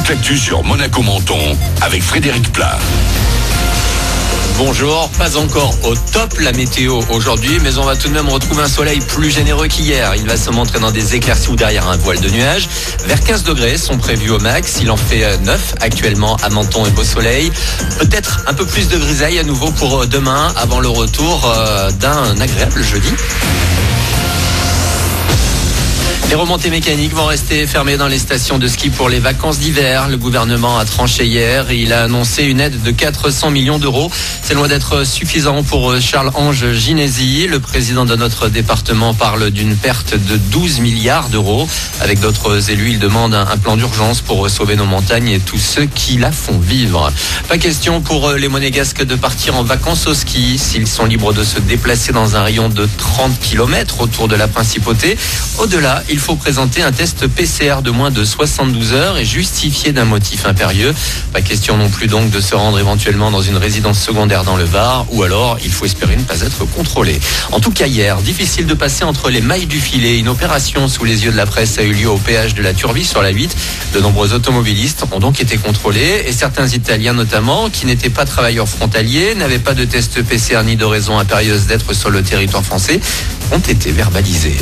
toute l'actu sur Monaco Menton avec Frédéric Plat. Bonjour, pas encore au top la météo aujourd'hui, mais on va tout de même retrouver un soleil plus généreux qu'hier. Il va se montrer dans des éclaircies ou derrière un voile de nuages. Vers 15 degrés sont prévus au max. Il en fait 9 actuellement à Menton et beau soleil. Peut-être un peu plus de grisaille à nouveau pour demain avant le retour d'un agréable jeudi. Les remontées mécaniques vont rester fermées dans les stations de ski pour les vacances d'hiver. Le gouvernement a tranché hier. Il a annoncé une aide de 400 millions d'euros. C'est loin d'être suffisant pour Charles-Ange Ginésy. Le président de notre département parle d'une perte de 12 milliards d'euros. Avec d'autres élus, il demande un plan d'urgence pour sauver nos montagnes et tous ceux qui la font vivre. Pas question pour les Monégasques de partir en vacances au ski. S'ils sont libres de se déplacer dans un rayon de 30 km autour de la principauté, au-delà, il faut présenter un test PCR de moins de 72 heures et justifier d'un motif impérieux. Pas question non plus donc de se rendre éventuellement dans une résidence secondaire dans le Var, ou alors il faut espérer ne pas être contrôlé. En tout cas hier, difficile de passer entre les mailles du filet. Une opération sous les yeux de la presse a eu lieu au péage de la Turbie sur la 8. De nombreux automobilistes ont donc été contrôlés et certains Italiens notamment, qui n'étaient pas travailleurs frontaliers, n'avaient pas de test PCR ni de raison impérieuse d'être sur le territoire français, ont été verbalisés.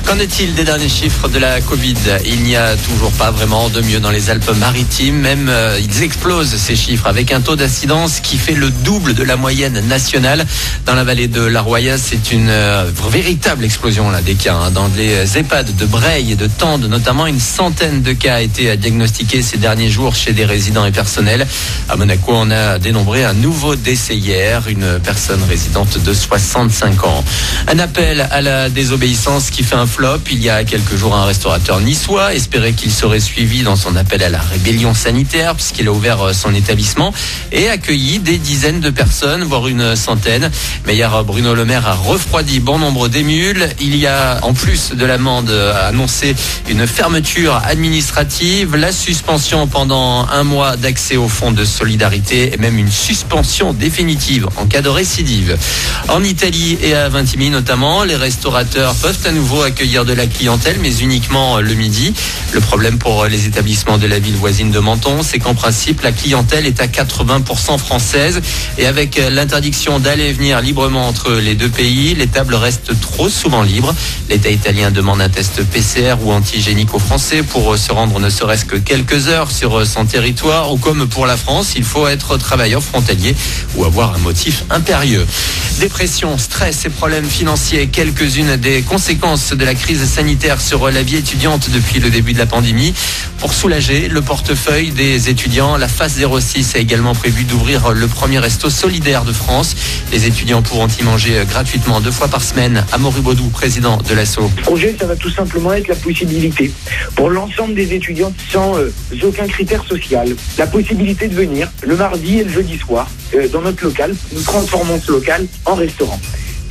Qu'en est-il des derniers chiffres de la Covid? Il n'y a toujours pas vraiment de mieux dans les Alpes-Maritimes. Même ils explosent ces chiffres avec un taux d'incidence qui fait le double de la moyenne nationale. Dans la vallée de la Roya, c'est une véritable explosion là, des cas. Dans les EHPAD de Breil et de Tende, notamment, une centaine de cas a été diagnostiqués ces derniers jours chez des résidents et personnels. À Monaco, on a dénombré un nouveau décès hier, une personne résidente de 65 ans. Un appel à la désobéissance qui fait un flop. Il y a quelques jours, un restaurateur niçois espérait qu'il serait suivi dans son appel à la rébellion sanitaire puisqu'il a ouvert son établissement et accueilli des dizaines de personnes, voire une centaine. Mais hier, Bruno Le Maire a refroidi bon nombre d'émules. Il y a, en plus de l'amende, annoncé une fermeture administrative, la suspension pendant un mois d'accès au fonds de solidarité et même une suspension définitive en cas de récidive. En Italie et à Vintimille notamment, les restaurateurs peuvent à nouveau accueillir de la clientèle, mais uniquement le midi. Le problème pour les établissements de la ville voisine de Menton, c'est qu'en principe, la clientèle est à 80% française. Et avec l'interdiction d'aller et venir librement entre les deux pays, les tables restent trop souvent libres. L'État italien demande un test PCR ou antigénique aux Français pour se rendre ne serait-ce que quelques heures sur son territoire. Ou comme pour la France, il faut être travailleur frontalier ou avoir un motif impérieux. Dépression, stress et problèmes financiers, quelques-unes des conséquences de la crise sanitaire sur la vie étudiante depuis le début de la pandémie. Pour soulager le portefeuille des étudiants, la phase 06 a également prévu d'ouvrir le premier resto solidaire de France. Les étudiants pourront y manger gratuitement 2 fois par semaine. Amaury Baudou, président de l'ASSO. Le projet, ça va tout simplement être la possibilité pour l'ensemble des étudiants sans aucun critère social, la possibilité de venir le mardi et le jeudi soir dans notre local. Nous transformons ce local en restaurant.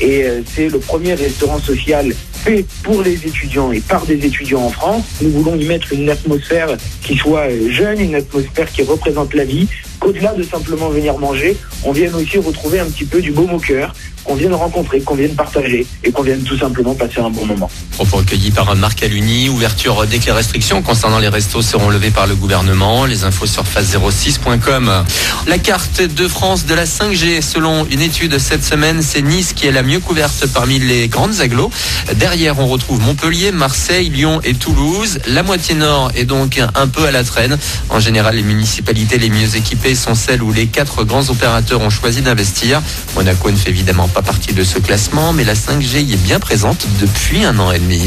Et c'est le premier restaurant social fait pour les étudiants et par des étudiants en France. Nous voulons y mettre une atmosphère qui soit jeune, une atmosphère qui représente la vie, qu'au-delà de simplement venir manger, on vienne aussi retrouver un petit peu du baume au cœur, qu'on vienne rencontrer, qu'on vienne partager et qu'on vienne tout simplement passer un bon moment. Propos recueillis par Marc Aluni. Ouverture dès que les restrictions concernant les restos seront levées par le gouvernement. Les infos sur phase06.com. La carte de France de la 5G, selon une étude cette semaine, c'est Nice qui est la mieux couverte parmi les grandes agglos. Derrière, on retrouve Montpellier, Marseille, Lyon et Toulouse. La moitié nord est donc un peu à la traîne. En général, les municipalités les mieux équipées sont celles où les 4 grands opérateurs ont choisi d'investir. Monaco ne fait évidemment pas partie de ce classement, mais la 5G y est bien présente depuis 1 an et demi.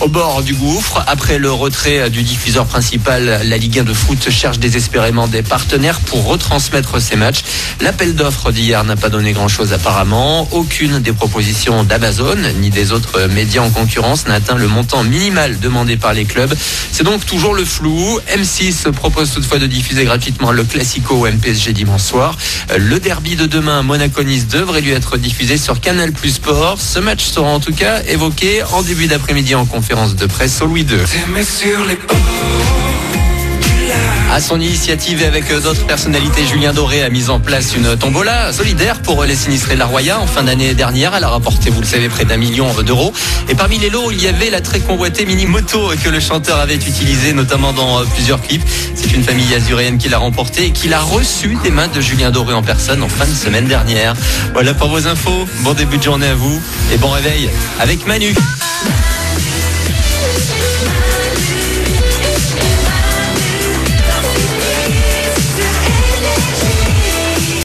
Au bord du gouffre, après le retrait du diffuseur principal, la Ligue 1 de foot cherche désespérément des partenaires pour retransmettre ses matchs. L'appel d'offres d'hier n'a pas donné grand-chose apparemment. Aucune des propositions d'Amazon ni des autres médias en concurrence n'a atteint le montant minimal demandé par les clubs. C'est donc toujours le flou. M6 propose toutefois de diffuser gratuitement le Classico au MPSG dimanche soir. Le derby de demain, Monaco-Nice, devrait lui être diffusé sur Canal+ Sport. Ce match sera en tout cas évoqué en début d'après-midi en conférence de presse au Louis II. À son initiative et avec d'autres personnalités, Julien Doré a mis en place une tombola solidaire pour les sinistrés de la Roya. En fin d'année dernière, elle a rapporté, vous le savez, près d'1 million d'euros. Et parmi les lots, il y avait la très convoitée mini-moto que le chanteur avait utilisée, notamment dans plusieurs clips. C'est une famille azuréenne qui l'a remportée et qui l'a reçue des mains de Julien Doré en personne en fin de semaine dernière. Voilà pour vos infos. Bon début de journée à vous et bon réveil avec Manu.